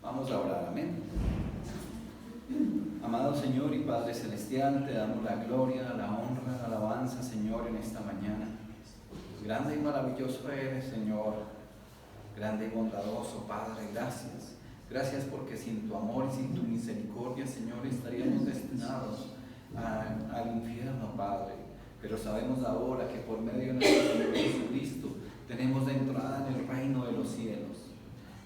Vamos a orar, amén. Amado Señor y Padre Celestial, te damos la gloria, la honra, la alabanza, Señor, en esta mañana. Grande y maravilloso eres, Señor, grande y bondadoso, Padre, gracias. Gracias porque sin tu amor y sin tu misericordia, Señor, estaríamos destinados al infierno, Padre. Pero sabemos ahora que por medio de nuestro Señor Jesucristo tenemos de entrada en el reino de los cielos.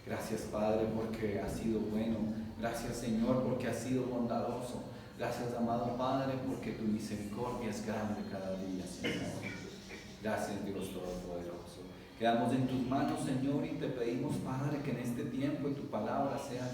Gracias, Padre, porque has sido bueno. Gracias, Señor, porque has sido bondadoso. Gracias, amado Padre, porque tu misericordia es grande cada día, Señor. Gracias, Dios Todopoderoso. Quedamos en tus manos, Señor, y te pedimos, Padre, que en este tiempo y tu palabra sea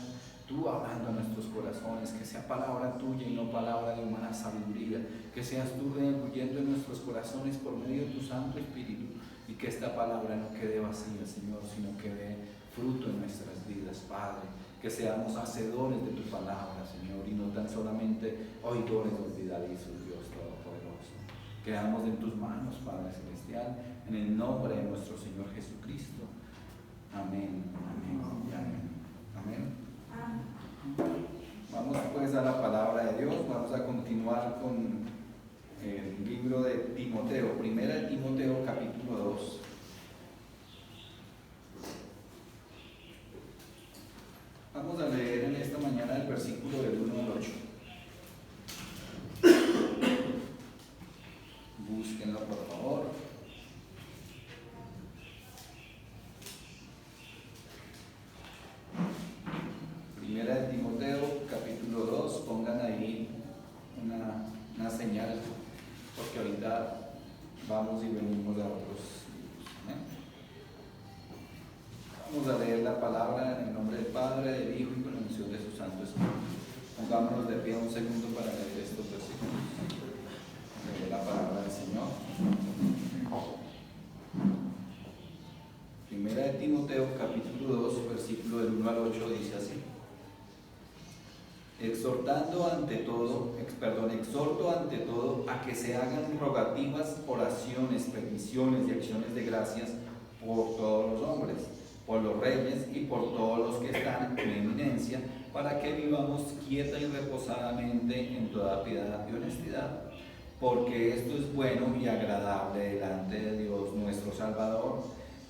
tú hablando a nuestros corazones, que sea palabra tuya y no palabra de humana sabiduría, que seas tú redarguyendo en nuestros corazones por medio de tu Santo Espíritu, y que esta palabra no quede vacía, Señor, sino que dé fruto en nuestras vidas, Padre, que seamos hacedores de tu palabra, Señor, y no tan solamente oidores olvidadizos, Dios Todopoderoso. Quedamos en tus manos, Padre Celestial, en el nombre de nuestro Señor Jesucristo. Amén, amén y amén. Amén. Vamos pues a la palabra de Dios. Vamos a continuar con el libro de Timoteo, primera de Timoteo capítulo 2. Vamos a leer en esta mañana el versículo del 1 al 8. Búsquenlo, por favor. Primera de Timoteo, capítulo 2. Pongan ahí una señal, porque ahorita vamos y venimos a otros libros. Vamos a leer la palabra en el nombre del Padre, del Hijo y con la unción de su Santo Espíritu. Pongámonos de pie un segundo para leer estos versículos. Leer la palabra del Señor. Primera de Timoteo, capítulo 2, versículo del 1 al 8, dice así: exhorto ante todo a que se hagan rogativas, oraciones, peticiones y acciones de gracias por todos los hombres, por los reyes y por todos los que están en eminencia, para que vivamos quieta y reposadamente en toda piedad y honestidad, porque esto es bueno y agradable delante de Dios nuestro Salvador,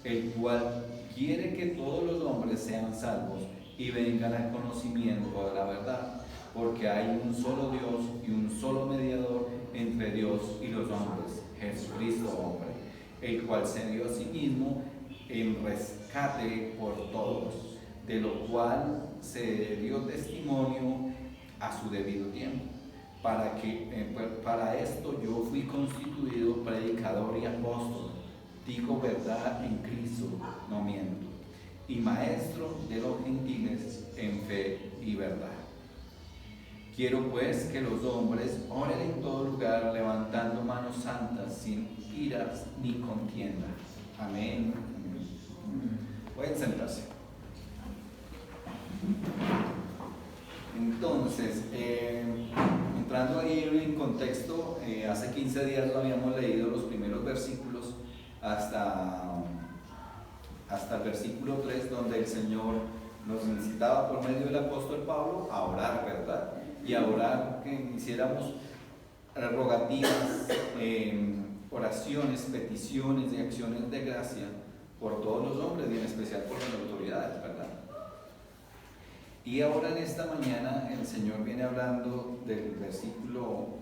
el cual quiere que todos los hombres sean salvos y vengan al conocimiento de la verdad, porque hay un solo Dios y un solo mediador entre Dios y los hombres, Jesucristo hombre, el cual se dio a sí mismo en rescate por todos, de lo cual se dio testimonio a su debido tiempo. Para esto yo fui constituido predicador y apóstol, digo verdad en Cristo, no miento, y maestro de los gentiles en fe y verdad. Quiero pues que los hombres oren en todo lugar, levantando manos santas, sin iras ni contiendas. Amén. Pueden sentarse. Entonces, entrando ahí en contexto, hace 15 días lo habíamos leído los primeros versículos hasta el versículo 3, donde el Señor nos incitaba por medio del apóstol Pablo a orar, ¿verdad? Y a orar, que hiciéramos rogativas, oraciones, peticiones y acciones de gracia por todos los hombres y en especial por las autoridades, ¿verdad? Y ahora en esta mañana el Señor viene hablando del versículo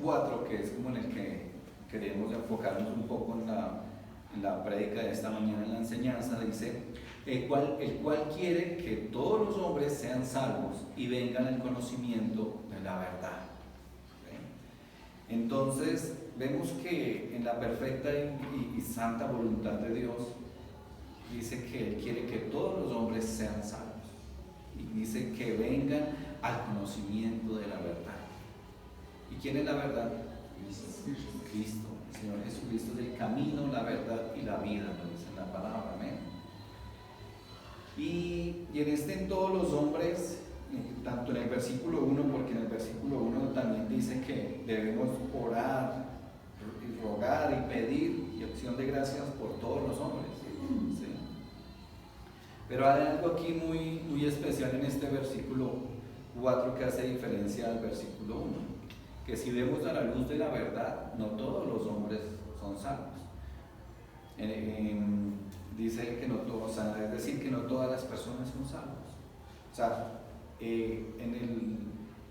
4, que es como en el que queremos enfocarnos un poco en la prédica de esta mañana, en la enseñanza. Dice: el cual quiere que todos los hombres sean salvos y vengan al conocimiento de la verdad. ¿Okay? Entonces vemos que en la perfecta y santa voluntad de Dios dice que Él quiere que todos los hombres sean salvos, y dice que vengan al conocimiento de la verdad. ¿Y quién es la verdad? Cristo. El Señor Jesucristo es el camino, la verdad y la vida, lo dice en la palabra. Amén. Y en todos los hombres, tanto en el versículo 1, porque en el versículo 1 también dice que debemos orar, y rogar y pedir y acción de gracias por todos los hombres, ¿sí? Pero hay algo aquí muy especial en este versículo 4 que hace diferencia al versículo 1, que si vemos a la luz de la verdad, no todos los hombres son salvos. Dice que no todos, o sea, es decir, que no todas las personas son salvos. O sea, en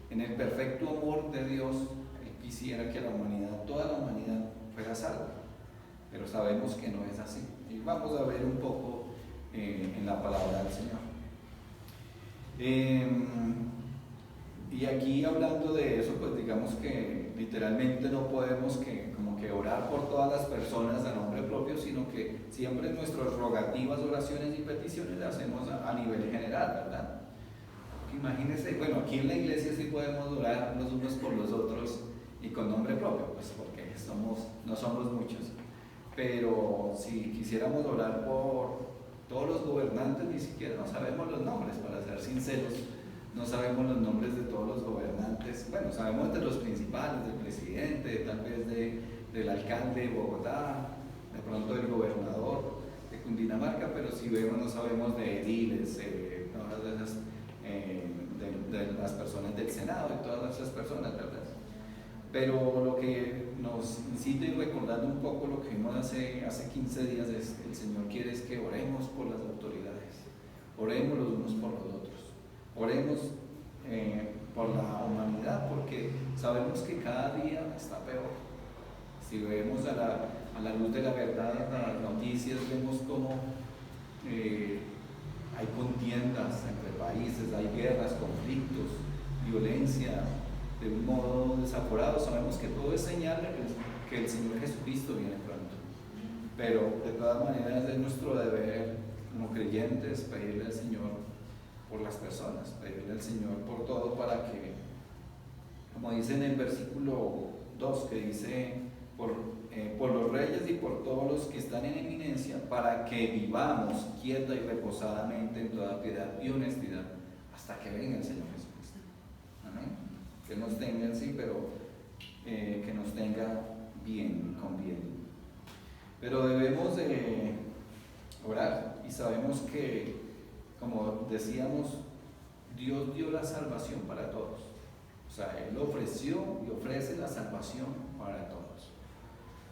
el perfecto amor de Dios, Él quisiera que toda la humanidad fuera salva, pero sabemos que no es así. Y vamos a ver un poco en la palabra del Señor. Y aquí hablando de eso, pues digamos que literalmente no podemos como que orar por todas las personas a nombre propio, sino que siempre nuestras rogativas, oraciones y peticiones las hacemos a nivel general, ¿verdad? Imagínense, bueno, aquí en la iglesia sí podemos orar los unos por los otros y con nombre propio, pues porque no somos muchos. Pero si quisiéramos orar por todos los gobernantes, ni siquiera no sabemos los nombres, para ser sinceros. No sabemos los nombres de todos los gobernantes. Bueno, sabemos de los principales, del presidente, tal vez del alcalde de Bogotá, de pronto del gobernador de Cundinamarca, pero si vemos no sabemos de ediles, todas esas, de las personas del Senado, de todas esas personas, ¿verdad? Pero lo que nos incita y recordando un poco lo que vimos hace 15 días es que el Señor quiere es que oremos por las autoridades, oremos los unos por los otros. Oremos por la humanidad, porque sabemos que cada día está peor. Si vemos a la luz de la verdad en las noticias, vemos cómo hay contiendas entre países, hay guerras, conflictos, violencia de un modo desaforado. Sabemos que todo es señal de que el Señor Jesucristo viene pronto, pero de todas maneras es nuestro deber como creyentes pedirle al Señor por las personas, pedirle al Señor por todo, para que, como dice en el versículo 2, que dice por los reyes y por todos los que están en eminencia, para que vivamos quieta y reposadamente en toda piedad y honestidad hasta que venga el Señor Jesucristo. Amén. Que nos tenga, sí, pero que nos tenga bien, con bien. Pero debemos de orar, y sabemos que, como decíamos, Dios dio la salvación para todos. O sea, Él ofreció y ofrece la salvación para todos.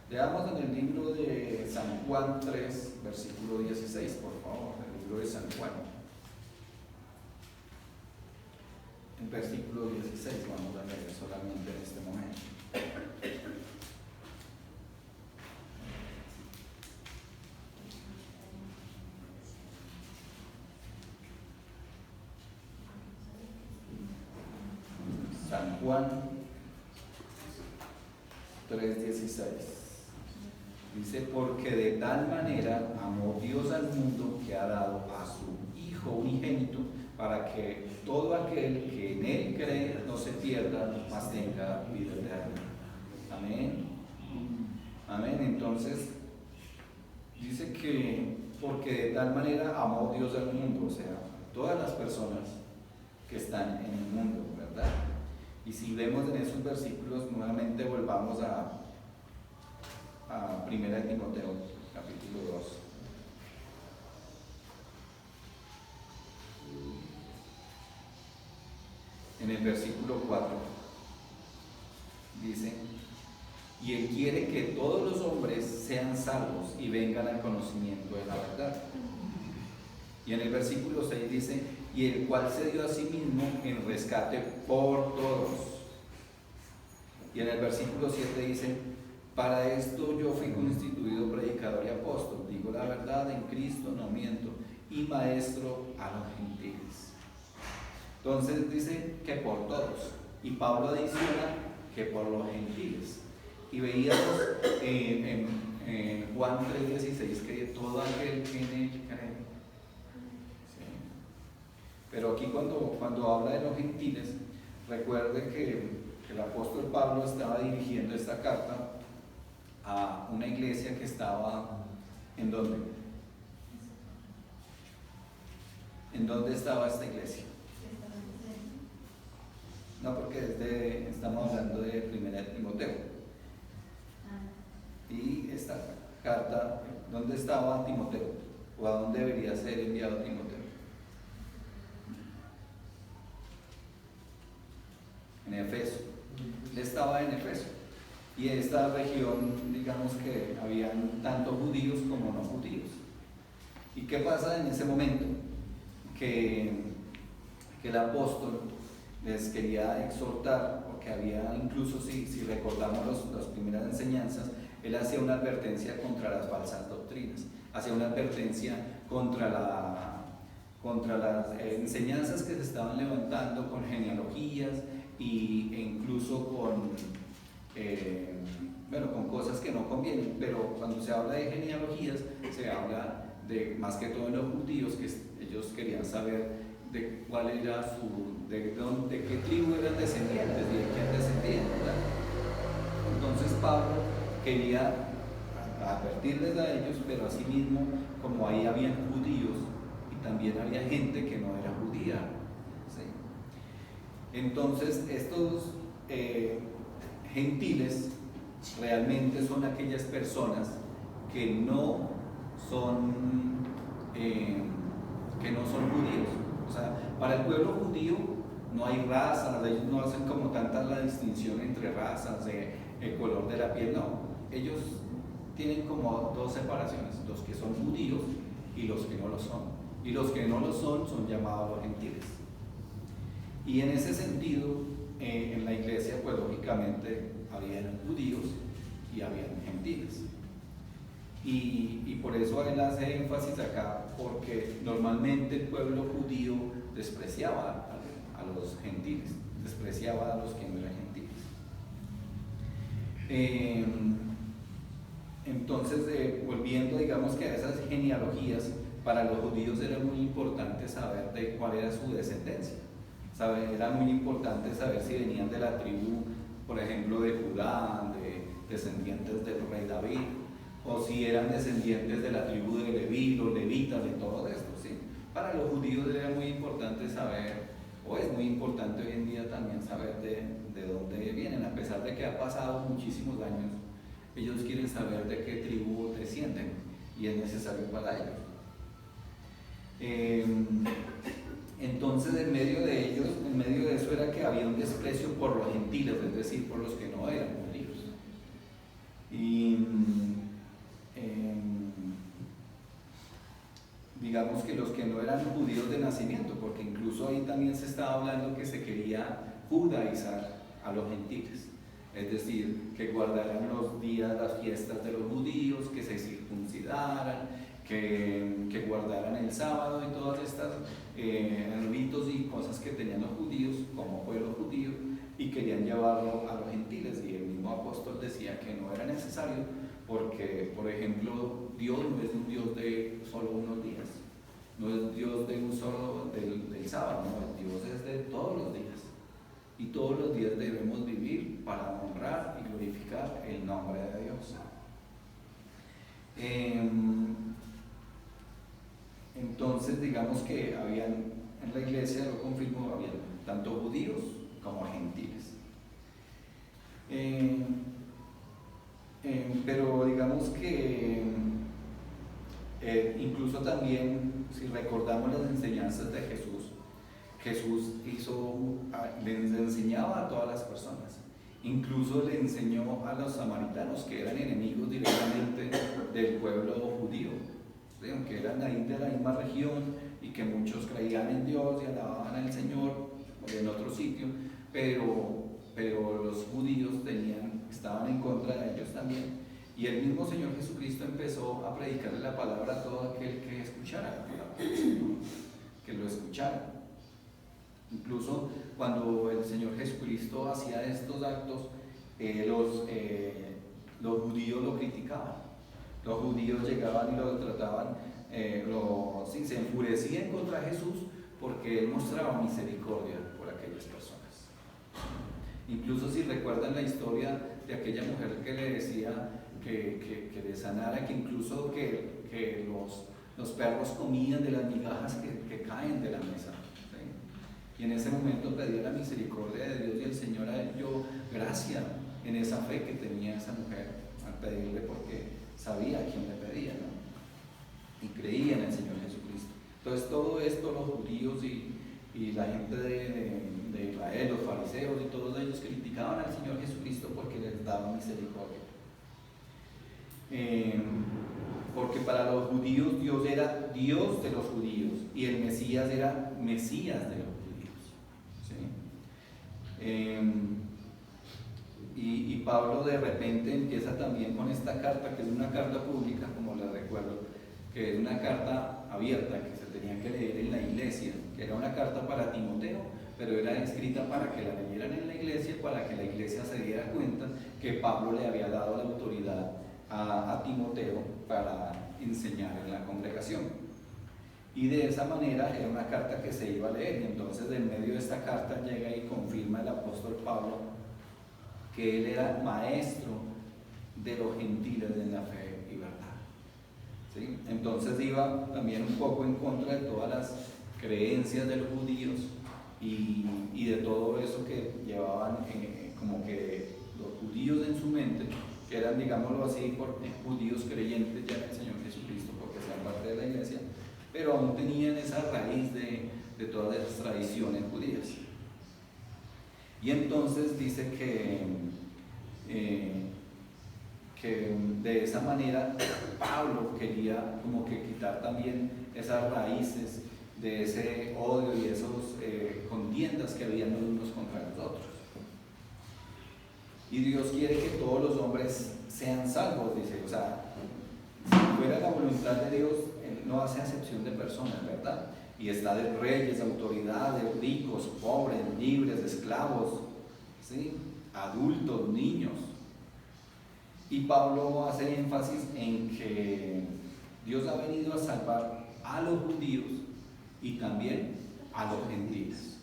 Leamos en el libro de San Juan 3, versículo 16, por favor, el libro de San Juan. El versículo 16 vamos a leer solamente en este momento. San Juan 3:16 dice: porque de tal manera amó Dios al mundo que ha dado a su Hijo unigénito, para que todo aquel que en Él cree no se pierda, mas tenga vida eterna. Amén. Amén. Entonces dice que porque de tal manera amó Dios al mundo, o sea, todas las personas que están en el mundo, ¿verdad? Y si vemos en esos versículos, nuevamente volvamos a 1 Timoteo, capítulo 2. En el versículo 4 dice: y Él quiere que todos los hombres sean salvos y vengan al conocimiento de la verdad. Y en el versículo 6 dice: y el cual se dio a sí mismo en rescate por todos. Y en el versículo 7 dice: para esto yo fui constituido predicador y apóstol, digo la verdad en Cristo, no miento, y maestro a los gentiles. Entonces dice que por todos, y Pablo adiciona que por los gentiles. Y veíamos en Juan 3:16 que todo aquel que en Él cree. ¿Sí? Pero aquí cuando habla de los gentiles, recuerde que el apóstol Pablo estaba dirigiendo esta carta a una iglesia que estaba ¿en dónde? ¿En dónde estaba esta iglesia? No, porque estamos hablando de 1 Timoteo. Y esta carta, ¿dónde estaba Timoteo? ¿O a dónde debería ser enviado Timoteo? Y en esta región, digamos que habían tanto judíos como no judíos. ¿Y qué pasa en ese momento? Que el apóstol les quería exhortar, porque había incluso, si recordamos las primeras enseñanzas, él hacía una advertencia contra las falsas doctrinas, hacía una advertencia contra las enseñanzas que se estaban levantando con genealogías e incluso con cosas que no convienen. Pero cuando se habla de genealogías, se habla de, más que todo en los judíos, que ellos querían saber de cuál era de qué tribu eran descendientes y de quién descendían, ¿verdad? Entonces Pablo quería advertirles a ellos, pero asimismo, como ahí habían judíos y también había gente que no era judía, ¿sí? Entonces estos gentiles realmente son aquellas personas que no son judíos. O sea, para el pueblo judío no hay razas, ellos no hacen como tanta la distinción entre razas, el color de la piel, no. Ellos tienen como dos separaciones, los que son judíos y los que no lo son. Y los que no lo son llamados los gentiles. Y en ese sentido, en la iglesia, pues lógicamente habían judíos y habían gentiles. Y por eso él hace énfasis acá, porque normalmente el pueblo judío despreciaba a los gentiles, despreciaba a los que no eran gentiles. Entonces, volviendo, digamos que a esas genealogías, para los judíos era muy importante saber de cuál era su descendencia. Era muy importante saber si venían de la tribu, por ejemplo, de Judá, de descendientes del rey David, o si eran descendientes de la tribu de Leví, los levitas, de todo esto, ¿sí? Para los judíos era muy importante saber, o es muy importante hoy en día también saber de dónde vienen, a pesar de que ha pasado muchísimos años, ellos quieren saber de qué tribu descienden, y es necesario para ellos. Entonces, en medio de eso era que había un desprecio por los gentiles, es decir, por los que no eran judíos. Y digamos que los que no eran judíos de nacimiento, porque incluso ahí también se estaba hablando que se quería judaizar a los gentiles, es decir, que guardaran los días, las fiestas de los judíos, que se circuncidaran, que guardaran el sábado y todas estas ritos y cosas que tenían los judíos como pueblo judío, y querían llevarlo a los gentiles. Y el mismo apóstol decía que no era necesario, porque, por ejemplo, Dios no es un Dios de solo unos días, no es Dios de un solo del sábado, no, Dios es de todos los días, y todos los días debemos vivir para honrar y glorificar el nombre de Dios. Entonces, digamos que habían, en la iglesia, lo confirmo, habían tanto judíos como gentiles. Pero digamos que incluso también, si recordamos las enseñanzas de Jesús les enseñaba a todas las personas. Incluso le enseñó a los samaritanos, que eran enemigos directamente del pueblo judío, ¿sí? Aunque eran ahí de la misma región y que muchos creían en Dios y alababan al Señor en otro sitio, pero los judíos estaban en contra de ellos también. Y el mismo Señor Jesucristo empezó a predicarle la palabra a todo aquel que escuchara la palabra del Señor, que lo escuchara. Incluso cuando el Señor Jesucristo hacía estos actos, los judíos lo criticaban. Los judíos llegaban y lo trataban, se enfurecían contra Jesús porque Él mostraba misericordia por aquellas personas. Incluso si recuerdan la historia de aquella mujer que le decía que le sanara, que incluso que los perros comían de las migajas que caen de la mesa. Y en ese momento pedía la misericordia de Dios, y el Señor dio gracia en esa fe que tenía esa mujer al pedirle, porque sabía a quién le pedía, ¿no? Y creía en el Señor Jesucristo. Entonces todo esto los judíos y la gente de Israel, los fariseos y todos ellos criticaban al Señor Jesucristo porque les daba misericordia. Porque para los judíos Dios era Dios de los judíos y el Mesías era Mesías de los judíos, ¿sí? Y Pablo de repente empieza también con esta carta, que es una carta pública, como les recuerdo, que es una carta abierta que se tenía que leer en la iglesia, que era una carta para Timoteo, pero era escrita para que la leyeran en la iglesia, para que la iglesia se diera cuenta que Pablo le había dado la autoridad a Timoteo para enseñar en la congregación. Y de esa manera era una carta que se iba a leer, y entonces en medio de esta carta llega y confirma el apóstol Pablo que él era maestro de los gentiles en la fe y verdad, ¿sí? Entonces iba también un poco en contra de todas las creencias de los judíos y de todo eso que llevaban como que los judíos en su mente, que eran, digámoslo así, judíos creyentes ya en el Señor Jesucristo porque sean parte de la iglesia, pero aún tenían esa raíz de todas esas tradiciones judías. Y entonces dice que de esa manera Pablo quería como que quitar también esas raíces de ese odio y esas contiendas que habían los unos contra los otros. Y Dios quiere que todos los hombres sean salvos, dice. O sea, si fuera la voluntad de Dios, Él no hace acepción de personas, ¿verdad? Y está de reyes, autoridades, ricos, pobres, libres, esclavos, ¿sí? Adultos, niños. Y Pablo hace énfasis en que Dios ha venido a salvar a los judíos y también a los gentiles.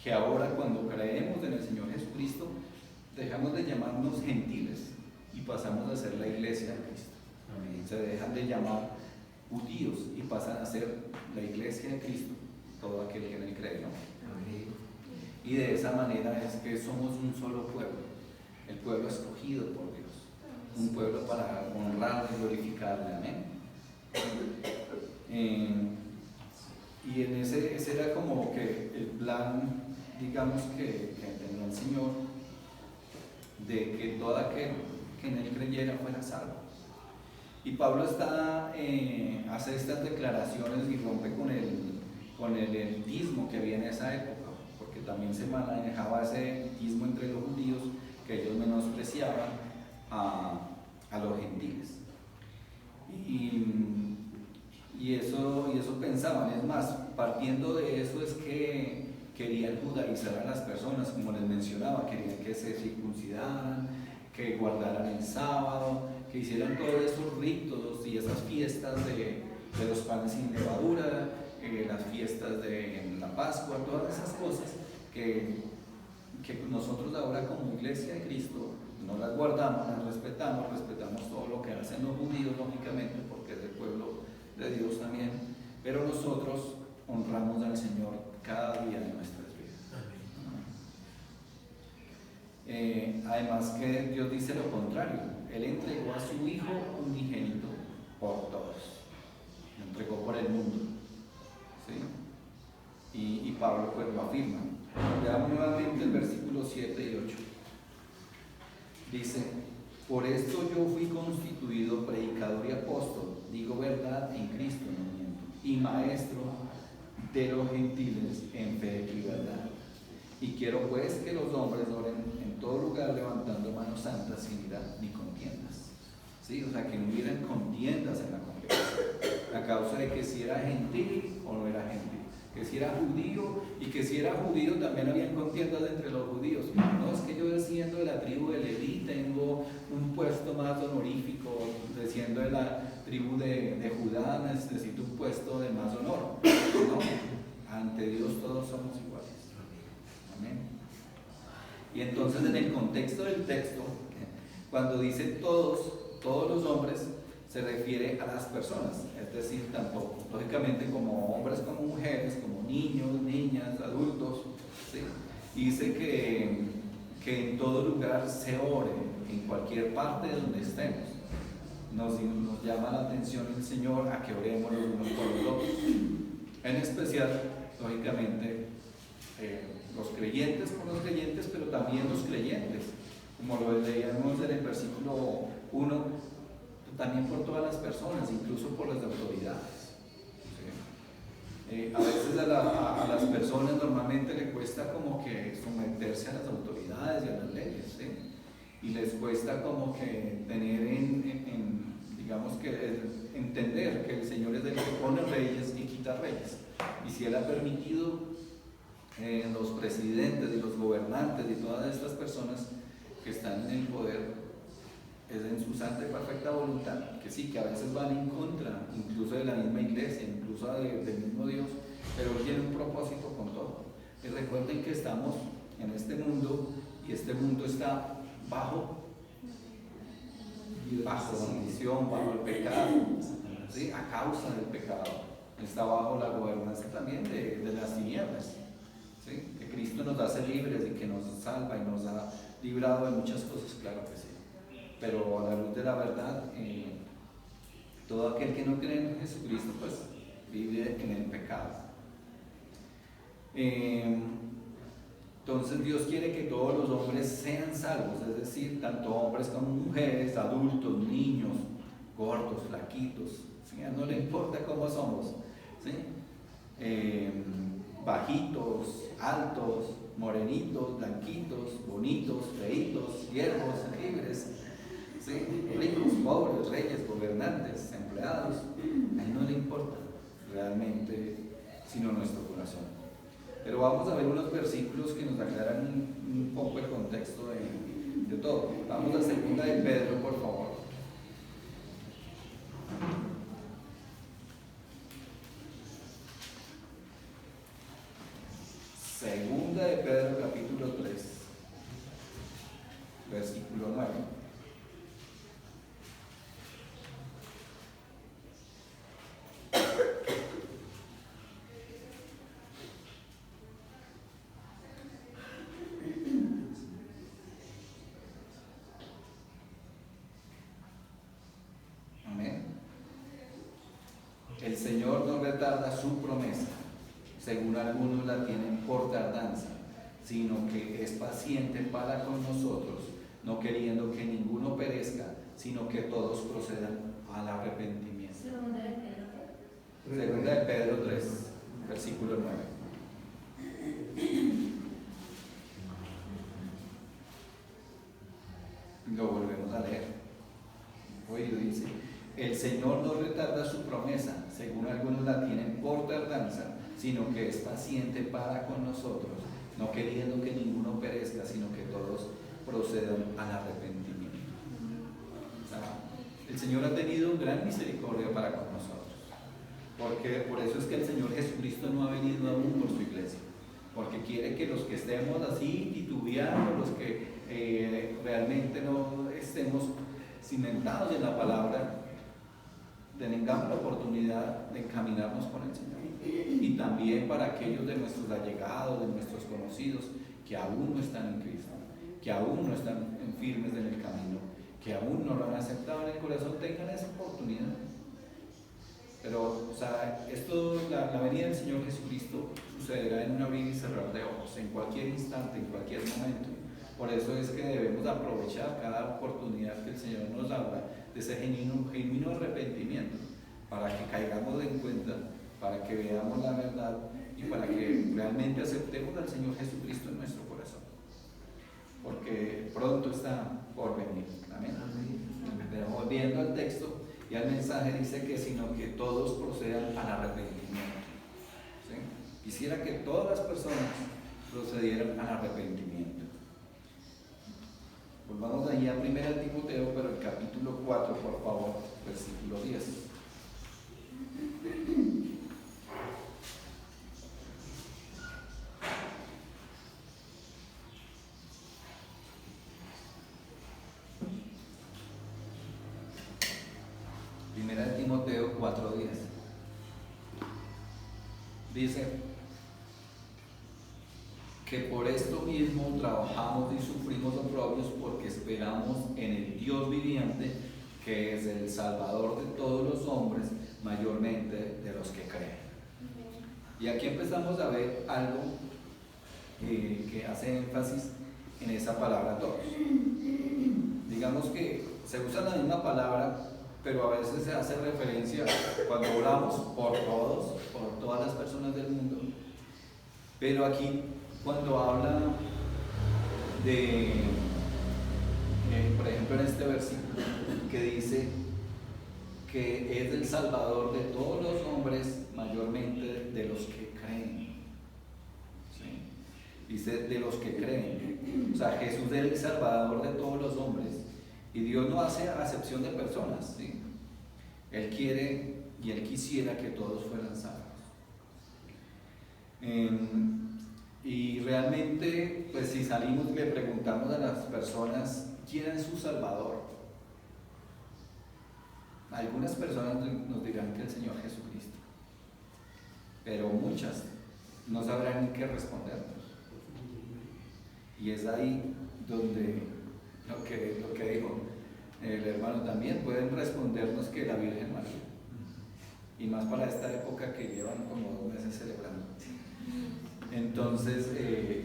Que ahora, cuando creemos en el Señor Jesucristo, dejamos de llamarnos gentiles y pasamos a ser la iglesia de Cristo. Amén. Se dejan de llamar judíos y pasan a ser la iglesia de Cristo, todo aquel que en él cree, ¿no? Amén. Y de esa manera es que somos un solo pueblo, el pueblo escogido por Dios, un pueblo para honrarle y glorificarle. Amén. Y en ese era como que el plan, digamos, que tenía el Señor, de que todo aquel que en él creyera fuera salvo. Y Pablo hace estas declaraciones y rompe con el elitismo que había en esa época, porque también se manejaba ese elitismo entre los judíos, que ellos menospreciaban a los gentiles. Y eso pensaban. Es más, partiendo de eso es que querían judaizar a las personas, como les mencionaba, querían que se circuncidaran, que guardaran el sábado, que hicieran todos esos ritos y esas fiestas de los panes sin levadura, las fiestas de la Pascua, todas esas cosas que nosotros ahora como iglesia de Cristo no las guardamos, las respetamos todo lo que hacen los judíos, lógicamente, porque es del pueblo de Dios también, pero nosotros honramos al Señor cada día de nuestras vidas. Además que Dios dice lo contrario, Él entregó a su Hijo unigénito por todos, lo entregó por el mundo, ¿sí? Y Pablo pues lo afirma. Veamos nuevamente el versículo 7 y 8. Dice: por esto yo fui constituido predicador y apóstol, digo verdad en Cristo, no miento, y maestro de los gentiles en fe y verdad. Y quiero pues que los hombres oren en todo lugar levantando manos santas sin ira ni contiendas. ¿Sí? O sea, que no hubieran contiendas en la congregación a causa de que si era gentil o no era gentil, que si era judío, y que si era judío también habían contiendas entre los judíos. No, es que yo siendo de la tribu de Leví tengo un puesto más honorífico, siendo de la tribu de Judá necesito un puesto de más honor. No, ante Dios todos somos iguales. Amén. Y entonces en el contexto del texto, cuando dice todos los hombres, se refiere a las personas, es decir, tanto lógicamente como hombres como mujeres, como niños, niñas, adultos, ¿sí? Y dice que en todo lugar se ore, en cualquier parte de donde estemos. Nos llama la atención el Señor a que oremos los unos por los otros. En especial lógicamente, los creyentes por los creyentes, pero también los creyentes, como lo leíamos en el versículo 1, también por todas las personas, incluso por las autoridades. ¿Sí? A veces a las personas normalmente les cuesta como que someterse a las autoridades y a las leyes, ¿sí? Y les cuesta como que tener digamos que entender que el Señor es el que pone reyes y quita reyes. Y si Él ha permitido los presidentes y los gobernantes y todas estas personas que están en el poder, es en su santa y perfecta voluntad, que sí, que a veces van en contra, incluso de la misma iglesia, incluso del mismo Dios, pero Él tiene un propósito con todo. Y recuerden que estamos en este mundo y este mundo está bajo maldición, bajo el pecado, ¿sí? A causa del pecado, está bajo la gobernanza también de las tinieblas, ¿sí? Que Cristo nos hace libres y que nos salva y nos ha librado de muchas cosas, claro que sí. Pero a la luz de la verdad, todo aquel que no cree en Jesucristo, pues vive en el pecado. Entonces Dios quiere que todos los hombres sean salvos, es decir, tanto hombres como mujeres, adultos, niños, gordos, flaquitos, ¿sí? No le importa cómo somos, ¿sí? Bajitos, altos, morenitos, blanquitos, bonitos, feitos, siervos, libres, ¿sí? Ricos, pobres, reyes, gobernantes, empleados. A Él no le importa realmente sino nuestro corazón. Pero vamos a ver unos versículos que nos aclaran un poco el contexto de todo. Vamos a 2 de Pedro, por favor. 2 de Pedro, capítulo 3, versículo 9. El Señor no retarda su promesa, según algunos la tienen por tardanza, sino que es paciente para con nosotros, no queriendo que ninguno perezca, sino que todos procedan al arrepentimiento. Segunda de Pedro 3, versículo 9. Lo volvemos a leer. Hoy dice: el Señor no retarda su promesa, según algunos la tienen por tardanza, sino que es paciente para con nosotros, no queriendo que ninguno perezca, sino que todos procedan al arrepentimiento. O sea, el Señor ha tenido gran misericordia para con nosotros, porque por eso es que el Señor Jesucristo no ha venido aún por su iglesia, porque quiere que los que estemos así titubeando, los que realmente no estemos cimentados en la palabra, tengamos la oportunidad de encaminarnos con el Señor. Y también para aquellos de nuestros allegados, de nuestros conocidos, que aún no están en Cristo, que aún no están firmes en el camino, que aún no lo han aceptado en el corazón, tengan esa oportunidad. Pero, o sea, la venida del Señor Jesucristo sucederá en un abrir y cerrar de ojos, en cualquier instante, en cualquier momento. Por eso es que debemos aprovechar cada oportunidad que el Señor nos da de ese genuino arrepentimiento, para que caigamos en cuenta, para que veamos la verdad y para que realmente aceptemos al Señor Jesucristo en nuestro corazón, porque pronto está por venir. Amén. Pero volviendo al texto y al mensaje, dice que sino que todos procedan al arrepentimiento. ¿Sí? Quisiera que todas las personas procedieran al arrepentimiento. Volvamos allí a 1 Timoteo, pero el capítulo 4, por favor, versículo 10. Primera de Timoteo 4:10. Dice que por esto mismo trabajamos y sufrimos oprobios, porque esperamos en el Dios viviente, que es el Salvador de todos los hombres, mayormente de los que creen. Y aquí empezamos a ver algo que hace énfasis en esa palabra todos. Digamos que se usa la misma palabra, pero a veces se hace referencia cuando oramos por todos, por todas las personas del mundo. Pero aquí, cuando habla de, por ejemplo, en este versículo, que dice que es el Salvador de todos los hombres, mayormente de los que creen. ¿Sí? Dice de los que creen. O sea, Jesús es el Salvador de todos los hombres. Y Dios no hace acepción de personas, ¿sí? Él quiere y Él quisiera que todos fueran salvos. Y realmente, pues si salimos y le preguntamos a las personas quién es su Salvador, algunas personas nos dirán que el Señor Jesucristo, pero muchas no sabrán ni qué respondernos. Y es ahí donde lo que dijo el hermano también, pueden respondernos que la Virgen María, y más para esta época que llevan como 2 meses celebrando. Entonces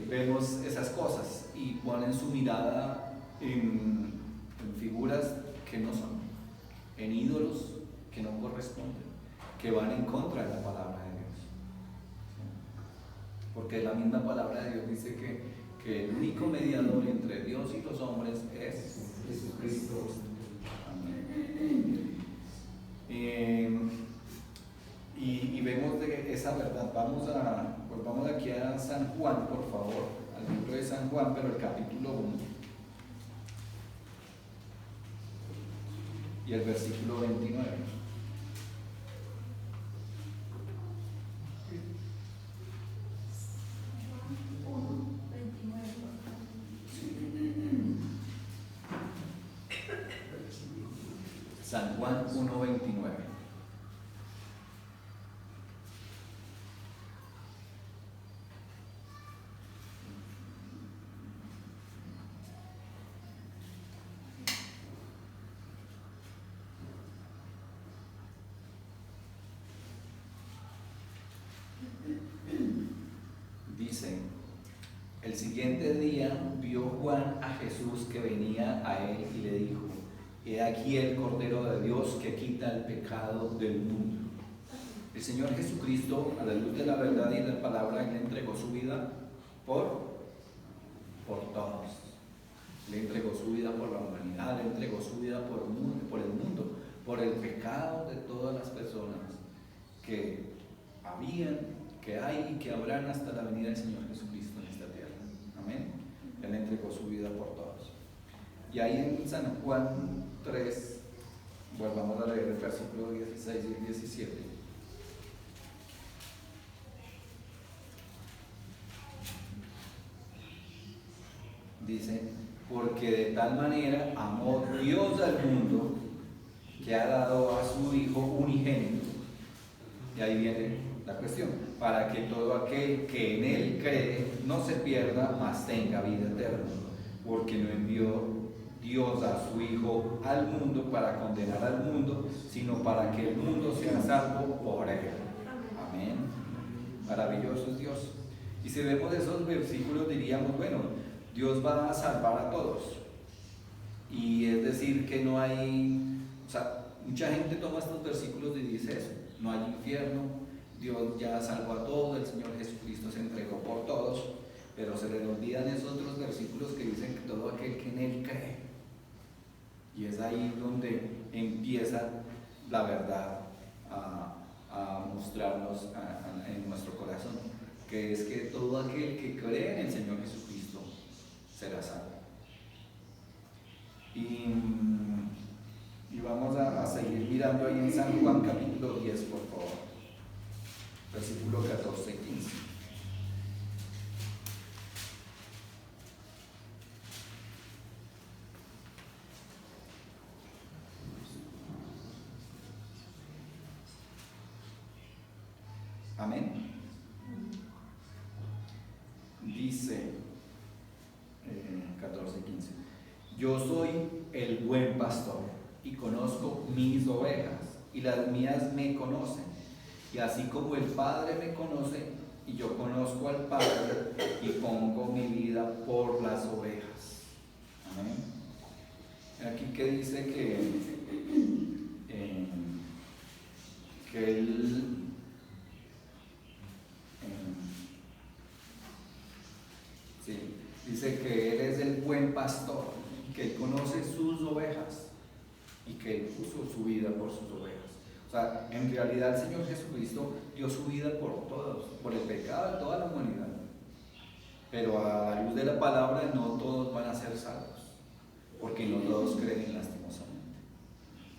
vemos esas cosas y ponen su mirada en figuras que no son, en ídolos que no corresponden, que van en contra de la palabra de Dios. Porque la misma palabra de Dios dice que el único mediador entre Dios y los hombres es Jesucristo. Amén. Y vemos de esa verdad. Vamos aquí a San Juan, por favor, al libro de San Juan, pero el capítulo 1 y el versículo 29. San Juan 1:29. Dice: el siguiente día vio Juan a Jesús que venía a él y le dijo: he aquí el Cordero de Dios que quita el pecado del mundo. El Señor Jesucristo, a la luz de la verdad y de la palabra, le entregó su vida por todos. Le entregó su vida por la humanidad, le entregó su vida por el mundo, por el pecado de todas las personas que habían, que hay y que habrán hasta la venida del Señor Jesucristo en esta tierra. Amén. Él entregó su vida por todos. Y ahí en San Juan 3, volvamos a leer el versículo 16 y 17. Dice: porque de tal manera amó Dios al mundo que ha dado a su Hijo unigénito. Y ahí viene la cuestión: para que todo aquel que en Él cree no se pierda, mas tenga vida eterna. Porque no envió Dios a su Hijo al mundo para condenar al mundo, sino para que el mundo sea salvo por Él. Amén. Maravilloso es Dios. Y si vemos esos versículos diríamos, bueno, Dios va a salvar a todos. Y es decir que no hay, o sea, mucha gente toma estos versículos y dice eso: no hay infierno, Dios ya salvó a todos, el Señor Jesucristo se entregó por todos, pero se les olvidan esos otros versículos que dicen que todo aquel que en Él cree. Y es ahí donde empieza la verdad a mostrarnos en nuestro corazón, que es que todo aquel que cree en el Señor Jesucristo será salvo. Y vamos a seguir mirando ahí en San Juan capítulo 10, por favor, versículo 14 y 15. Amén. Dice 14 y 15: yo soy el buen pastor y conozco mis ovejas, y las mías me conocen, Y así como el Padre me conoce y yo conozco al Padre y pongo mi vida por las ovejas. Amén. Aquí que dice eh, que él sí, dice que él es el buen pastor, que él conoce sus ovejas y que él puso su vida por sus ovejas. O sea, en realidad el Señor Jesucristo dio su vida por todos, por el pecado de toda la humanidad. Pero a la luz de la palabra no todos van a ser salvos, porque no todos creen lastimosamente.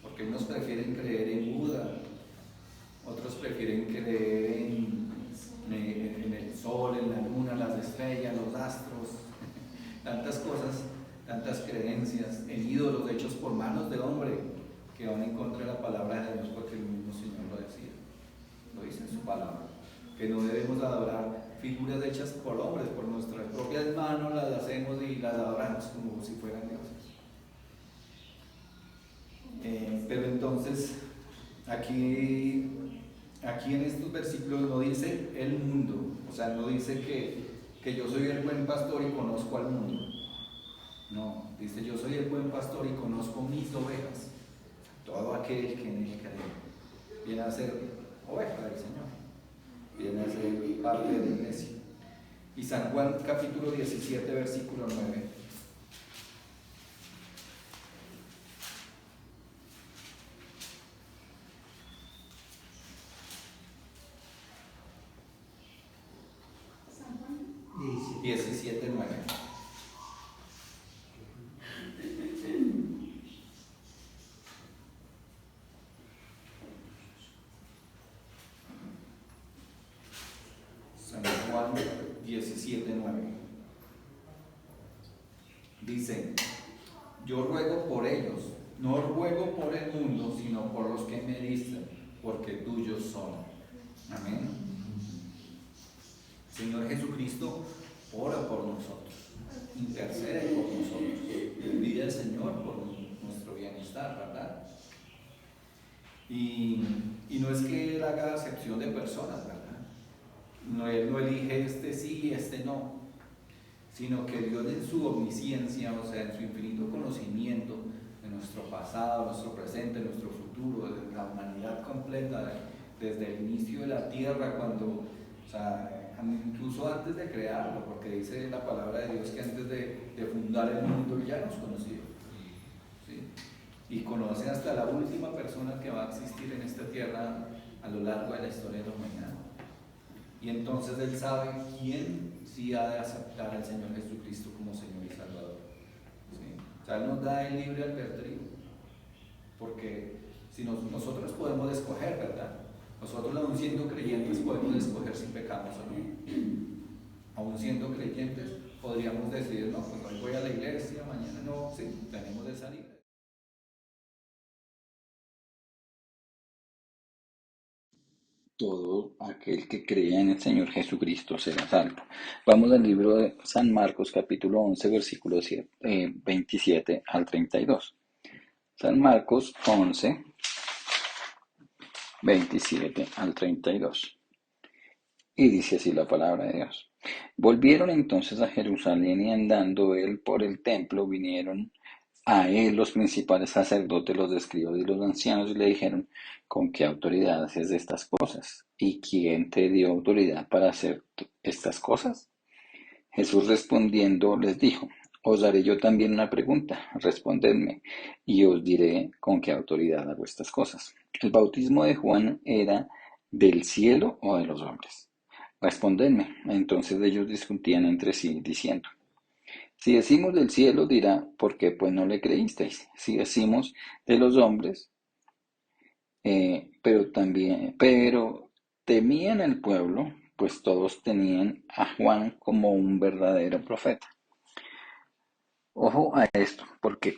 Porque unos prefieren creer en Buda, otros prefieren creer en el sol, en la luna, las estrellas, los astros, tantas cosas, tantas creencias, en ídolos hechos por manos de hombre que van en contra de la palabra de Dios, porque el mismo Señor lo decía, lo dice en su palabra, que no debemos adorar figuras hechas por hombres, por nuestras propias manos las hacemos y las adoramos como si fueran dioses. Pero entonces aquí en estos versículos no dice el mundo, o sea, no dice que yo soy el buen pastor y conozco al mundo. No, dice yo soy el buen pastor y conozco mis ovejas. Todo aquel que en él cree viene a ser oveja del Señor, viene a ser parte de la iglesia. Y San Juan capítulo 17 versículo 9. San Juan 17, 9. San Juan 17, 9. Dice, yo ruego por ellos, no ruego por el mundo, sino por los que me diste, porque tuyos son. Amén. Señor Jesucristo ora por nosotros, intercede por nosotros, pide al Señor por nuestro bienestar, ¿verdad? Y no es que Él haga acepción de personas, ¿verdad? No, Él no elige este sí y este no, sino que Dios en su omnisciencia, o sea, en su infinito conocimiento de nuestro pasado, nuestro presente, nuestro futuro, de la humanidad completa, desde el inicio de la tierra, cuando, o sea, incluso antes de crearlo, porque dice la palabra de Dios que antes de fundar el mundo ya nos conoció, ¿sí? Y conoce hasta la última persona que va a existir en esta tierra a lo largo de la historia de la humanidad. Y entonces Él sabe quién sí ha de aceptar al Señor Jesucristo como Señor y Salvador, ¿sí? O sea, Él nos da el libre albedrío, porque si nosotros podemos escoger, ¿verdad? Nosotros, aún siendo creyentes, podemos escoger si pecamos o no. Aún siendo creyentes, podríamos decidir, no, pues hoy voy a la iglesia, mañana no, sí, tenemos esa libre. Todo aquel que crea en el Señor Jesucristo será salvo. Vamos al libro de San Marcos, capítulo 11, versículos 27 al 32. San Marcos 11, 27 al 32. Y dice así la palabra de Dios. Volvieron entonces a Jerusalén y andando él por el templo vinieron a él los principales sacerdotes, los escribas y los ancianos y le dijeron, ¿con qué autoridad haces estas cosas? ¿Y quién te dio autoridad para hacer estas cosas? Jesús respondiendo les dijo, os haré yo también una pregunta, respondedme, y os diré con qué autoridad hago estas cosas. ¿El bautismo de Juan era del cielo o de los hombres? Respondedme. Entonces ellos discutían entre sí, diciendo, si decimos del cielo, dirá, ¿por qué pues no le creísteis? Si decimos de los hombres, pero temían el pueblo, pues todos tenían a Juan como un verdadero profeta. Ojo a esto, porque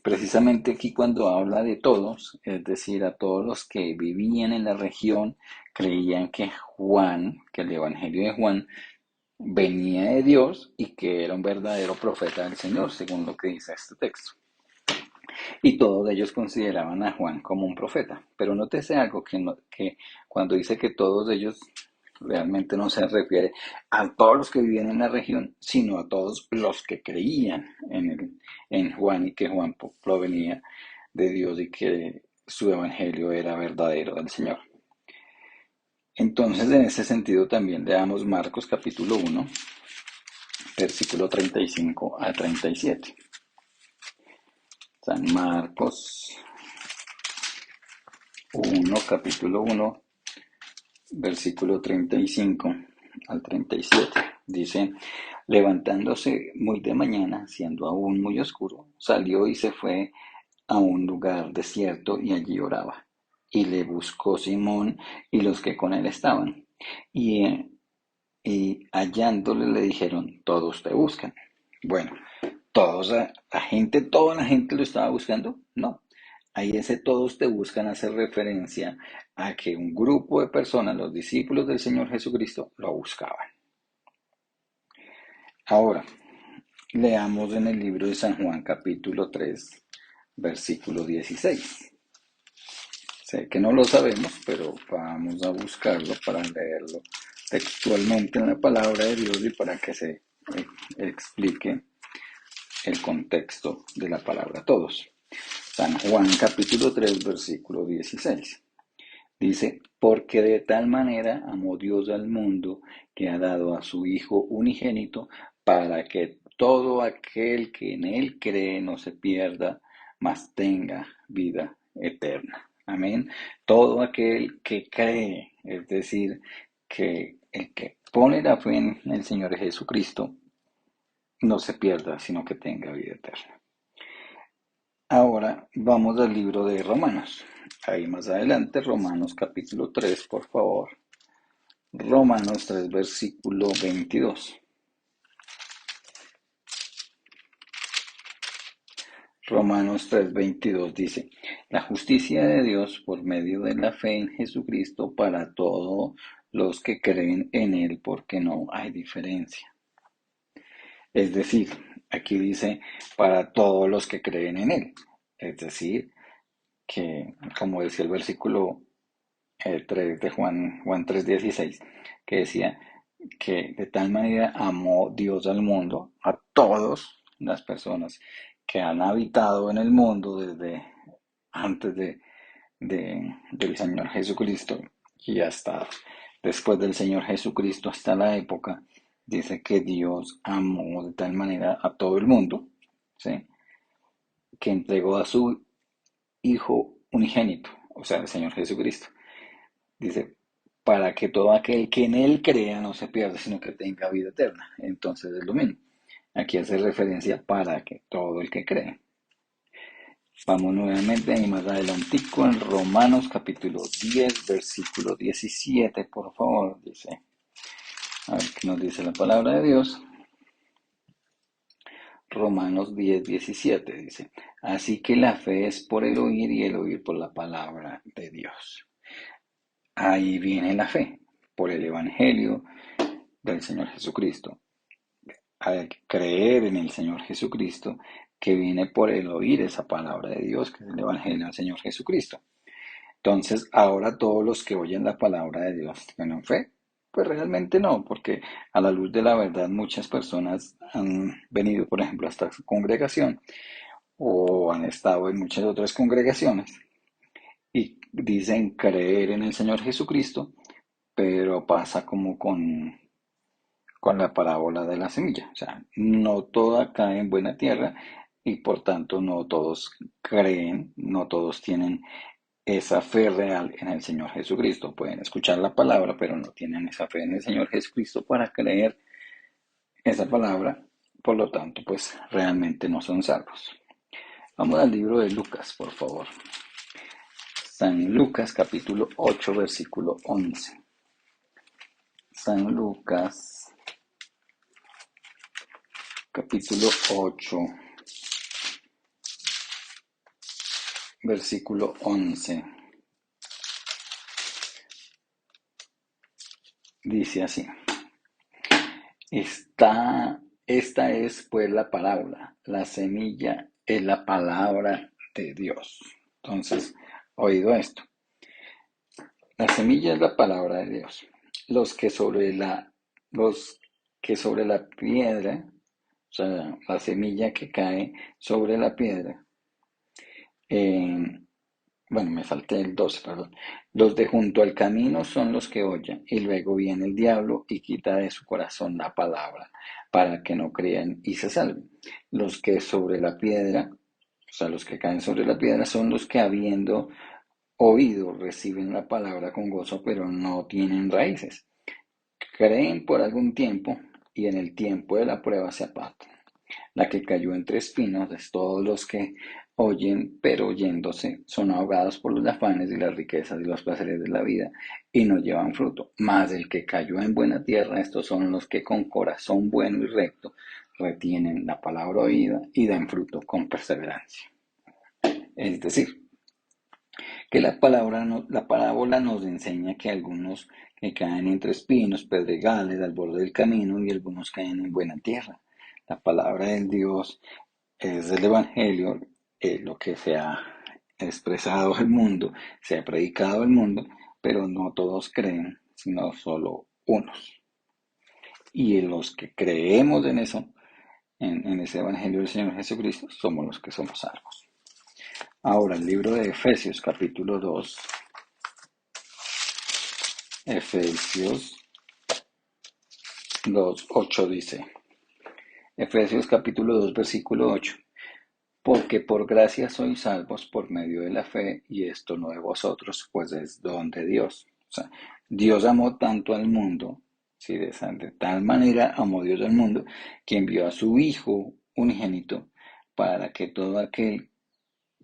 precisamente aquí cuando habla de todos, es decir, a todos los que vivían en la región, creían que el Evangelio de Juan, venía de Dios y que era un verdadero profeta del Señor, según lo que dice este texto. Y todos ellos consideraban a Juan como un profeta. Pero nótese algo que cuando dice que todos ellos realmente no se refiere a todos los que vivían en la región, sino a todos los que creían en Juan y que Juan provenía de Dios y que su evangelio era verdadero del Señor. Entonces, en ese sentido también leamos Marcos capítulo 1, versículo 35 al 37. San Marcos 1, capítulo 1, versículo 35 al 37. Dice, levantándose muy de mañana, siendo aún muy oscuro, salió y se fue a un lugar desierto y allí oraba. Y le buscó Simón y los que con él estaban. Y, y hallándole le dijeron, todos te buscan. Bueno, toda la gente lo estaba buscando. No, ahí ese todos te buscan hacer referencia a que un grupo de personas, los discípulos del Señor Jesucristo, lo buscaban. Ahora, leamos en el libro de San Juan capítulo 3, versículo 16. Sé que no lo sabemos, pero vamos a buscarlo para leerlo textualmente en la palabra de Dios y para que se explique el contexto de la palabra todos. San Juan capítulo 3 versículo 16. Dice, porque de tal manera amó Dios al mundo que ha dado a su Hijo unigénito para que todo aquel que en él cree no se pierda, mas tenga vida eterna. Amén. Todo aquel que cree, es decir, que el que pone la fe en el Señor Jesucristo, no se pierda, sino que tenga vida eterna. Ahora vamos al libro de Romanos. Ahí más adelante, Romanos capítulo 3, por favor. Romanos 3, versículo 22. Romanos 3, 22 dice, la justicia de Dios por medio de la fe en Jesucristo para todos los que creen en Él, porque no hay diferencia. Es decir, aquí dice, para todos los que creen en Él. Es decir, que, como decía el versículo 3 de Juan 3:16, que decía que de tal manera amó Dios al mundo, a todas las personas que han habitado en el mundo desde antes del Señor Jesucristo y hasta después del Señor Jesucristo, hasta la época, dice que Dios amó de tal manera a todo el mundo, ¿sí? Que entregó a su Hijo unigénito, o sea, el Señor Jesucristo. Dice, para que todo aquel que en Él crea no se pierda, sino que tenga vida eterna. Entonces es lo mismo. Aquí hace referencia para que todo el que cree. Vamos nuevamente ahí más adelantico en Romanos capítulo 10, versículo 17, por favor. Dice, a ver qué nos dice la palabra de Dios. Romanos 10, 17 dice, así que la fe es por el oír y el oír por la palabra de Dios. Ahí viene la fe, por el Evangelio del Señor Jesucristo. Al creer en el Señor Jesucristo, que viene por el oír esa palabra de Dios, que es el Evangelio del Señor Jesucristo. Entonces, ahora todos los que oyen la palabra de Dios tienen fe. Pues realmente no, porque a la luz de la verdad muchas personas han venido, por ejemplo, a esta congregación o han estado en muchas otras congregaciones y dicen creer en el Señor Jesucristo, pero pasa como con la parábola de la semilla. O sea, no toda cae en buena tierra y por tanto no todos creen, no todos tienen esa fe real en el Señor Jesucristo. Pueden escuchar la palabra, pero no tienen esa fe en el Señor Jesucristo para creer esa palabra. Por lo tanto, pues realmente no son salvos. Vamos al libro de Lucas, por favor. San Lucas capítulo 8, versículo 11. San Lucas capítulo 8, versículo 11. Dice así. Esta es pues la parábola. La semilla es la palabra de Dios. Entonces, oído esto. La semilla es la palabra de Dios. Los que sobre la, los que sobre la piedra, o sea, la semilla que cae sobre la piedra, eh, bueno, me falté el 12, perdón. Los de junto al camino son los que oyen, y luego viene el diablo y quita de su corazón la palabra, para que no crean y se salven. Los que sobre la piedra, o sea, los que caen sobre la piedra, son los que habiendo oído reciben la palabra con gozo, pero no tienen raíces. Creen por algún tiempo y en el tiempo de la prueba se apartan. La que cayó entre espinos es todos los que oyen, pero oyéndose son ahogados por los afanes y las riquezas y los placeres de la vida y no llevan fruto. Mas el que cayó en buena tierra, estos son los que con corazón bueno y recto retienen la palabra oída y dan fruto con perseverancia. Es decir, que la parábola nos enseña que algunos que caen entre espinos, pedregales, al borde del camino, y algunos caen en buena tierra. La palabra de Dios es el Evangelio, lo que se ha expresado al mundo, se ha predicado al mundo, pero no todos creen, sino solo unos. Y en los que creemos en eso, en ese Evangelio del Señor Jesucristo, somos los que somos salvos. Ahora, el libro de Efesios, capítulo 2. Efesios 2:8 dice, Efesios capítulo 2, versículo 8, porque por gracia sois salvos por medio de la fe, y esto no de vosotros, pues es don de Dios. O sea, Dios amó tanto al mundo, ¿sí? De tal manera amó Dios al mundo, que envió a su Hijo unigénito, para que todo aquel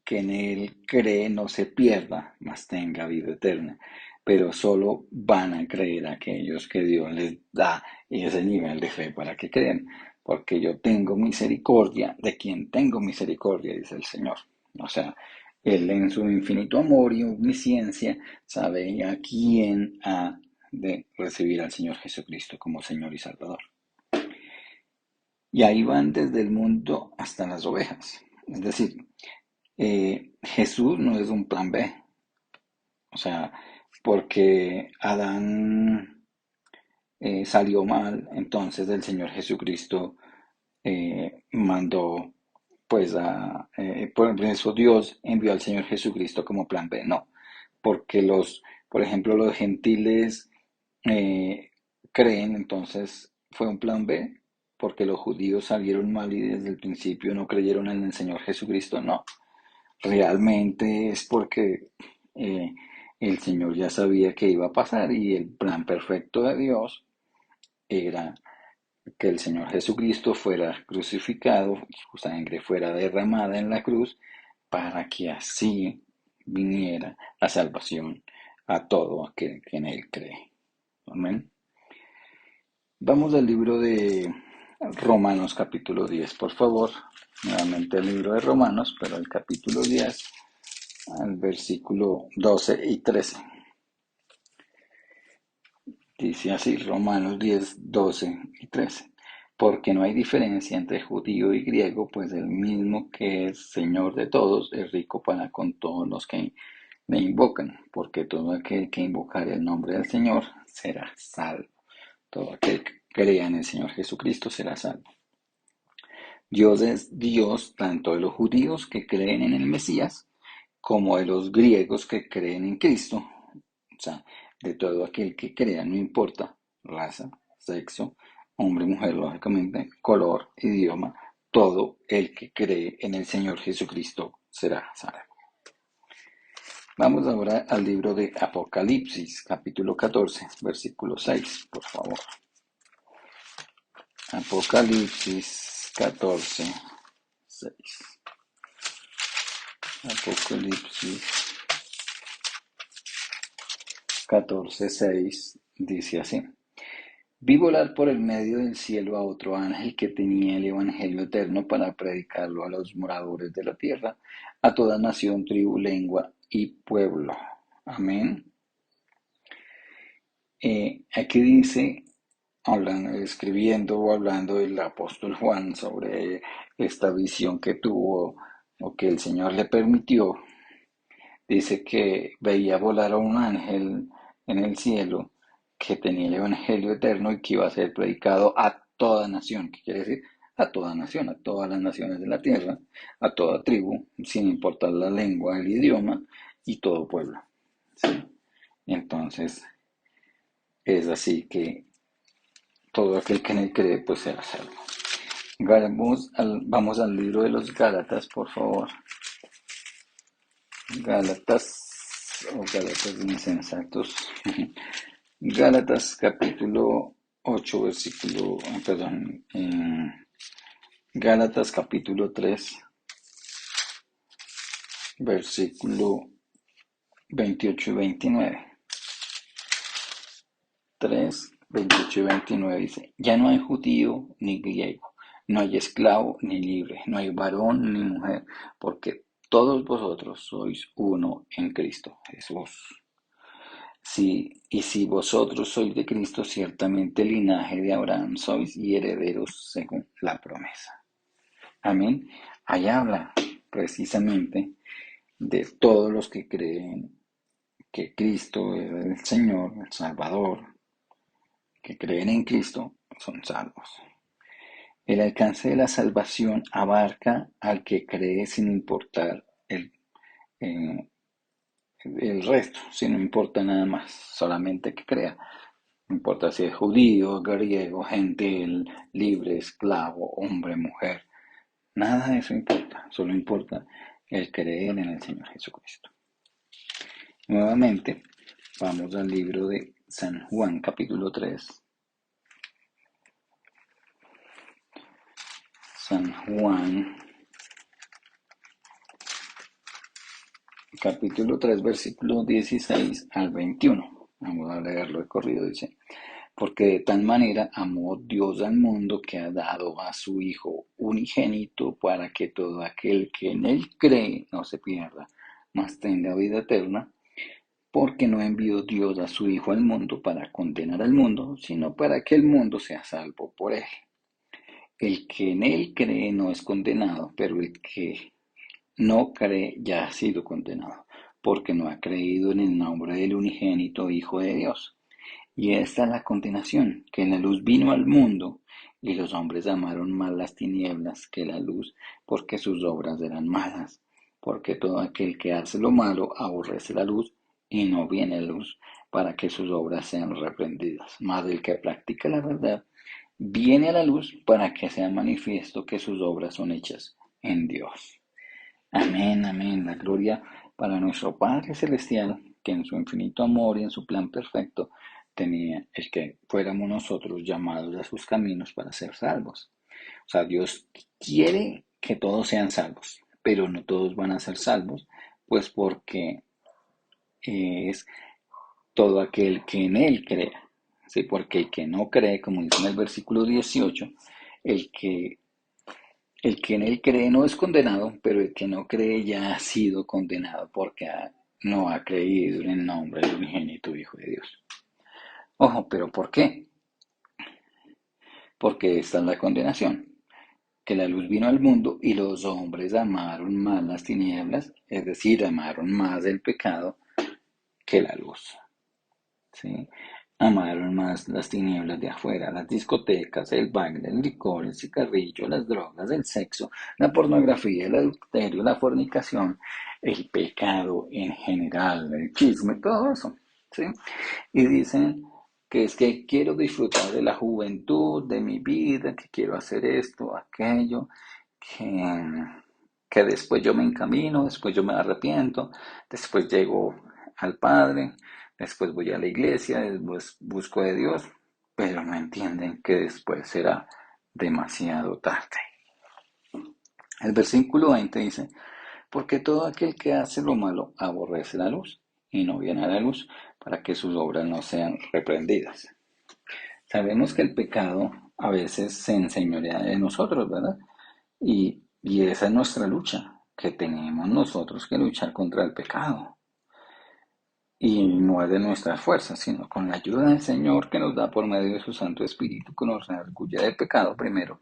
que en él cree no se pierda, mas tenga vida eterna. Pero solo van a creer aquellos que Dios les da ese nivel de fe para que crean. Porque yo tengo misericordia de quien tengo misericordia, dice el Señor. O sea, Él en su infinito amor y omnisciencia sabe a quién ha de recibir al Señor Jesucristo como Señor y Salvador. Y ahí van desde el mundo hasta las ovejas. Es decir, Jesús no es un plan B. O sea, porque Adán salió mal, entonces el Señor Jesucristo mandó, pues, por eso Dios envió al Señor Jesucristo como plan B. No, porque por ejemplo, los gentiles eh, creen, entonces fue un plan B, porque los judíos salieron mal y desde el principio no creyeron en el Señor Jesucristo. No, realmente es porque eh, el Señor ya sabía que iba a pasar y el plan perfecto de Dios era que el Señor Jesucristo fuera crucificado, su sangre fuera derramada en la cruz, para que así viniera la salvación a todo aquel que en Él cree. Amén. Vamos al libro de Romanos capítulo 10, por favor. Nuevamente el libro de Romanos, pero el capítulo 10 al versículo 12 y 13. Dice así, Romanos 10, 12 y 13. Porque no hay diferencia entre judío y griego, pues el mismo que es Señor de todos es rico para con todos los que le invocan, porque todo aquel que invocare el nombre del Señor será salvo. Todo aquel que crea en el Señor Jesucristo será salvo. Dios es Dios tanto de los judíos que creen en el Mesías, como de los griegos que creen en Cristo. O sea, de todo aquel que crea, no importa raza, sexo, hombre, mujer, lógicamente, color, idioma, todo el que cree en el Señor Jesucristo será salvo. Vamos ahora al libro de Apocalipsis, capítulo 14, versículo 6, por favor. Apocalipsis 14, 6. Apocalipsis 14, 6 dice así. Vi volar por el medio del cielo a otro ángel que tenía el Evangelio eterno para predicarlo a los moradores de la tierra, a toda nación, tribu, lengua y pueblo. Amén. Aquí dice, escribiendo o hablando el apóstol Juan sobre esta visión que tuvo o que el Señor le permitió, dice que veía volar a un ángel en el cielo que tenía el Evangelio eterno y que iba a ser predicado a toda nación. ¿Qué quiere decir? A toda nación, a todas las naciones de la tierra, a toda tribu, sin importar la lengua, el idioma y todo pueblo. ¿Sí? Entonces, es así que todo aquel que en él cree, pues será salvo. Vamos al libro de los Gálatas, por favor. Gálatas, o Gálatas insensatos. Gálatas capítulo 8 versículo, perdón, Gálatas capítulo 3 versículo 28 y 29. 3, 28 y 29 dice, ya no hay judío ni griego, no hay esclavo ni libre, no hay varón ni mujer, porque todos vosotros sois uno en Cristo Jesús. Y si vosotros sois de Cristo, ciertamente linaje de Abraham sois y herederos según la promesa. Amén. Ahí habla precisamente de todos los que creen que Cristo es el Señor, el Salvador, que creen en Cristo son salvos. El alcance de la salvación abarca al que cree sin importar eh, el resto, si no importa nada más, solamente que crea. No importa si es judío, griego, gentil, libre, esclavo, hombre, mujer. Nada de eso importa, solo importa el creer en el Señor Jesucristo. Nuevamente, vamos al libro de San Juan, capítulo 3. San Juan, capítulo 3, versículo 16 al 21. Vamos a leerlo de corrido, dice. Porque de tal manera amó Dios al mundo que ha dado a su Hijo unigénito para que todo aquel que en él cree no se pierda, mas tenga vida eterna. Porque no envió Dios a su Hijo al mundo para condenar al mundo, sino para que el mundo sea salvo por él. El que en él cree no es condenado, pero el que no cree ya ha sido condenado, porque no ha creído en el nombre del unigénito Hijo de Dios. Y esta es la condenación, que la luz vino al mundo, y los hombres amaron más las tinieblas que la luz, porque sus obras eran malas. Porque todo aquel que hace lo malo aborrece la luz, y no viene a luz, para que sus obras sean reprendidas. Mas el que practica la verdad viene a la luz, para que sea manifiesto que sus obras son hechas en Dios. Amén, amén. La gloria para nuestro Padre Celestial, que en su infinito amor y en su plan perfecto tenía el que fuéramos nosotros llamados a sus caminos para ser salvos. O sea, Dios quiere que todos sean salvos, pero no todos van a ser salvos, pues porque es todo aquel que en Él crea. ¿Sí? Porque el que no cree, como dice en el versículo 18, el que el que en él cree no es condenado, pero el que no cree ya ha sido condenado porque no ha creído en el nombre del unigénito Hijo de Dios. Ojo, pero ¿por qué? Porque esta es la condenación, que la luz vino al mundo y los hombres amaron más las tinieblas, es decir, amaron más el pecado que la luz. ¿Sí? Amaron más las tinieblas de afuera, las discotecas, el baile, el licor, el cigarrillo, las drogas, el sexo, la pornografía, el adulterio, la fornicación, el pecado en general, el chisme, todo eso. ¿Sí? Y dicen que es que quiero disfrutar de la juventud, de mi vida, que quiero hacer esto, aquello, que, que después yo me encamino, después yo me arrepiento, después llego al Padre, después voy a la iglesia, después busco de Dios, pero no entienden que después será demasiado tarde. El versículo 20 dice, porque todo aquel que hace lo malo aborrece la luz y no viene a la luz para que sus obras no sean reprendidas. Sabemos que el pecado a veces se enseñorea de nosotros, ¿verdad? Y esa es nuestra lucha, que tenemos nosotros que luchar contra el pecado. Y no es de nuestras fuerzas, sino con la ayuda del Señor que nos da por medio de su Santo Espíritu, que nos redarguye del pecado primero,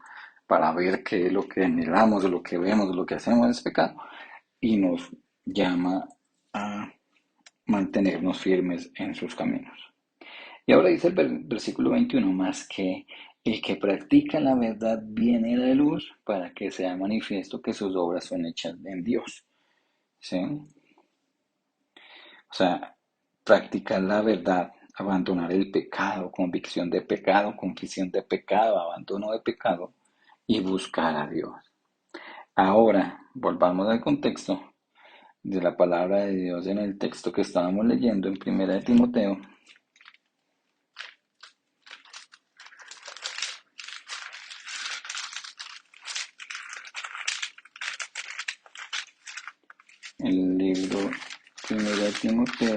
para ver que lo que miramos, lo que vemos, lo que hacemos es pecado, y nos llama a mantenernos firmes en sus caminos. Y ahora dice el versículo 21, más que el que practica la verdad viene de luz para que sea manifiesto que sus obras son hechas en Dios. ¿Sí? O sea, practicar la verdad, abandonar el pecado, convicción de pecado, confesión de pecado, abandono de pecado y buscar a Dios. Ahora, volvamos al contexto de la palabra de Dios en el texto que estábamos leyendo en 1 de Timoteo. El libro 1 de Timoteo,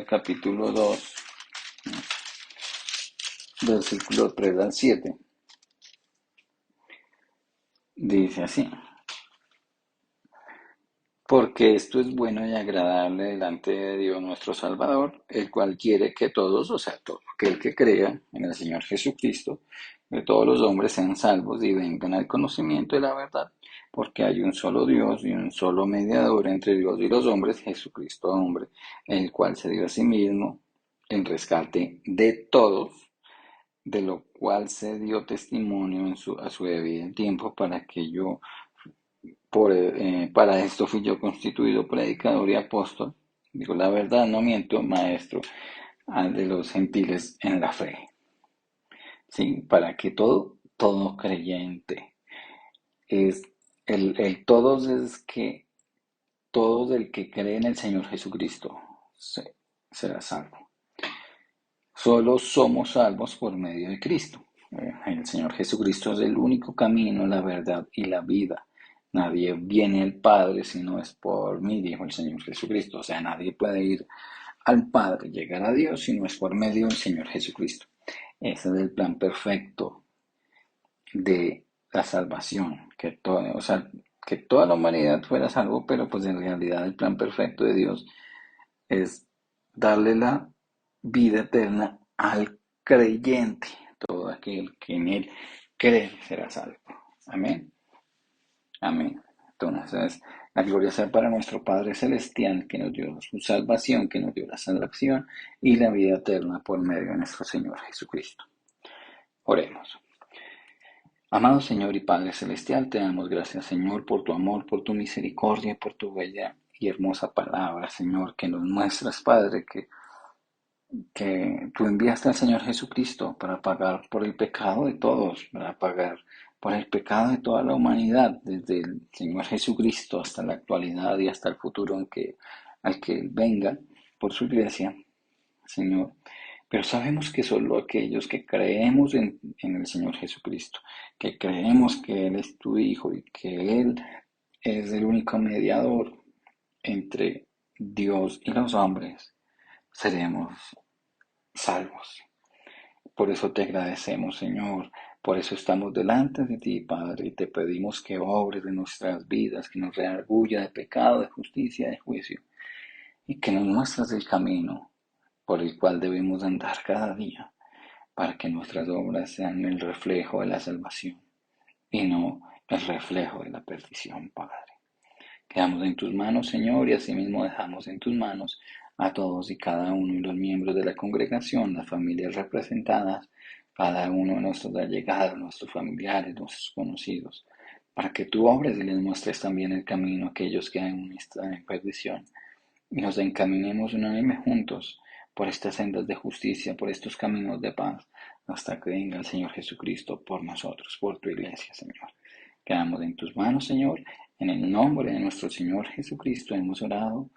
capítulo 2, versículo 3 al 7. Dice así: porque esto es bueno y agradable delante de Dios nuestro Salvador, el cual quiere que todos, o sea, todo aquel que crea en el Señor Jesucristo, que todos los hombres sean salvos y vengan al conocimiento de la verdad, porque hay un solo Dios y un solo mediador entre Dios y los hombres, Jesucristo hombre, el cual se dio a sí mismo en rescate de todos, de lo cual se dio testimonio a su debido tiempo para que yo para esto fui yo constituido predicador y apóstol, digo la verdad, no miento, maestro de los gentiles en la fe. ¿Sí? Para que todo creyente es, el todos es que todo el que cree en el Señor Jesucristo será salvo. Solo somos salvos por medio de Cristo. El Señor Jesucristo es el único camino, la verdad y la vida. Nadie viene al Padre si no es por mí, dijo el Señor Jesucristo. O sea, nadie puede ir al Padre, llegar a Dios, si no es por medio del Señor Jesucristo. Ese es el plan perfecto de la salvación, que toda la humanidad fuera salvo, pero pues en realidad el plan perfecto de Dios es darle la vida eterna al creyente. Todo aquel que en él cree será salvo. Amén. Amén. Entonces, la gloria sea para nuestro Padre Celestial, que nos dio su salvación, que nos dio la salvación y la vida eterna por medio de nuestro Señor Jesucristo. Oremos. Amado Señor y Padre Celestial, te damos gracias, Señor, por tu amor, por tu misericordia, por tu bella y hermosa palabra, Señor, que nos muestras, Padre, que tú enviaste al Señor Jesucristo para pagar por el pecado de todos, para pagar por el pecado de toda la humanidad, desde el Señor Jesucristo hasta la actualidad y hasta el futuro al que Él venga por su iglesia, Señor. Pero sabemos que solo aquellos que creemos en el Señor Jesucristo, que creemos que Él es tu Hijo y que Él es el único mediador entre Dios y los hombres, seremos salvos. Por eso te agradecemos, Señor. Por eso estamos delante de ti, Padre, y te pedimos que obres en nuestras vidas, que nos redarguya de pecado, de justicia, de juicio, y que nos muestres el camino por el cual debemos andar cada día, para que nuestras obras sean el reflejo de la salvación y no el reflejo de la perdición, Padre. Quedamos en tus manos, Señor, y asimismo dejamos en tus manos a todos y cada uno de los miembros de la congregación, las familias representadas, cada uno de nuestros allegados, nuestros familiares, nuestros conocidos, para que tú obres y les muestres también el camino a aquellos que aún están en perdición, y nos encaminemos unánime juntos por estas sendas de justicia, por estos caminos de paz, hasta que venga el Señor Jesucristo por nosotros, por tu iglesia, Señor. Quedamos en tus manos, Señor. En el nombre de nuestro Señor Jesucristo hemos orado.